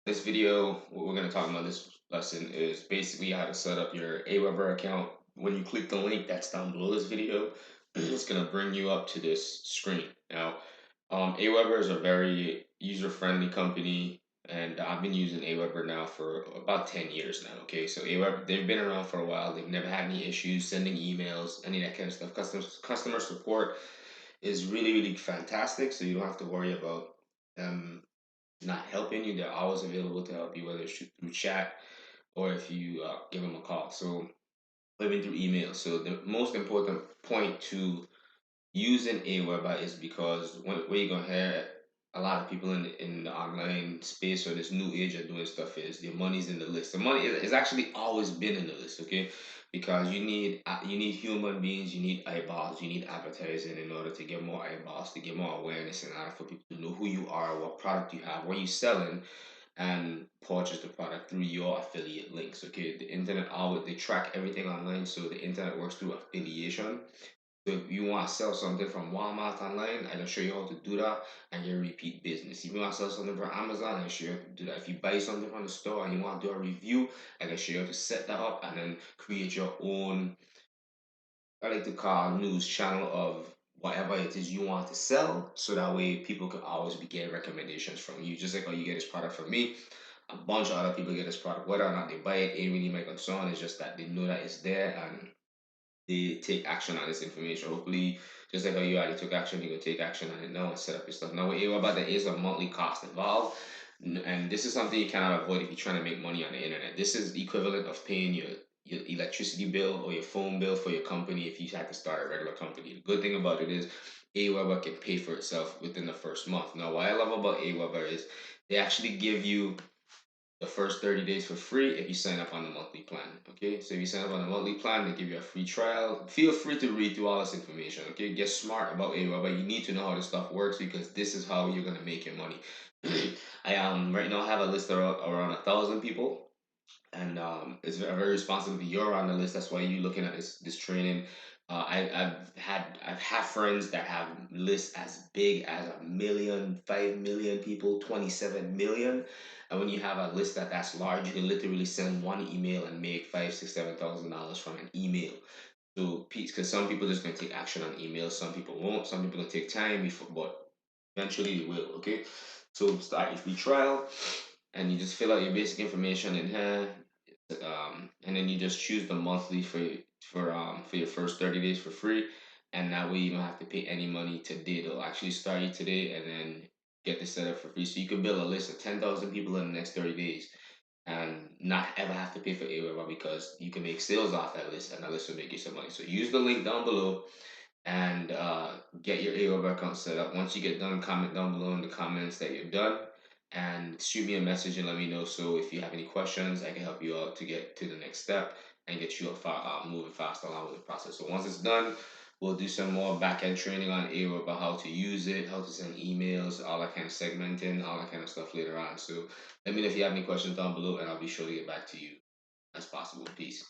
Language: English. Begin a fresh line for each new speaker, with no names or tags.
This video, what we're going to talk about this lesson is basically how to set up your Aweber account. When you click the link that's down below this video, it's going to bring you up to this screen. Now, Aweber is a very user-friendly company, and I've been using Aweber now for about 10 years now. Okay, so Aweber, they've been around for a while. They've never had any issues sending emails, any of that kind of stuff. Customer support is really, really fantastic, so you don't have to worry about them not helping you. They're always available to help you, whether it's through chat or if you give them a call. So, even through email. So, the most important point to using Aweber is because when you're gonna hear a lot of people in the online space or this new age of doing stuff is the money's in the list. The money is actually always been in the list, okay? Because you need human beings, you need eyeballs, you need advertising in order to get more eyeballs, to get more awareness, in order for people to know who you are, what product you have, what you're selling, and purchase the product through your affiliate links. Okay, the internet always they track everything online, so the internet works through affiliation. So if you want to sell something from Walmart online, I can show you how to do that and get repeat business. If you want to sell something from Amazon, I can show you how to do that. If you buy something from the store and you want to do a review, I can show you how to set that up and then create your own, I like to call news channel of whatever it is you want to sell. So that way people can always be getting recommendations from you. Just like how you get this product from me, a bunch of other people get this product. Whether or not they buy it ain't really my concern. It's just that they know that it's there and they take action on this information. Hopefully, just like how you already took action, you can take action on it now and set up your stuff. Now, with Aweber, there is a monthly cost involved, and this is something you cannot avoid if you're trying to make money on the internet. This is the equivalent of paying your electricity bill or your phone bill for your company if you had to start a regular company. The good thing about it is Aweber can pay for itself within the first month. Now, what I love about Aweber is they actually give you the first 30 days for free if you sign up on the monthly plan. Okay, so if you sign up on the monthly plan, they give you a free trial. Feel free to read through all this information. Okay, get smart about AWeber, but you need to know how this stuff works because this is how you're gonna make your money. I right now have a list of around 1,000 people, and it's a very responsibility. You're on the list. That's why you're looking at this training. I've had friends that have lists as big as 1 million, 5 million people, 27 million. And when you have a list that's large, you can literally send one email and make five, six, $7,000 from an email. So, because some people just gonna take action on emails, some people won't. Some people gonna take time before, but eventually they will. Okay, so start your free trial, and you just fill out your basic information in here, and then you just choose the monthly for your first 30 days for free, and that way you don't have to pay any money today. They'll actually start you today, and then get this set up for free. So you can build a list of 10,000 people in the next 30 days and not ever have to pay for Aweber because you can make sales off that list and that list will make you some money. So use the link down below and get your Aweber account set up. Once you get done, comment down below in the comments that you're done and shoot me a message and let me know. So if you have any questions, I can help you out to get to the next step and get you moving fast along with the process. So once it's done, we'll do some more back end training on Aweber about how to use it, how to send emails, all that kind of segmenting, all that kind of stuff later on. So let me know if you have any questions down below and I'll be sure to get back to you as possible. Peace.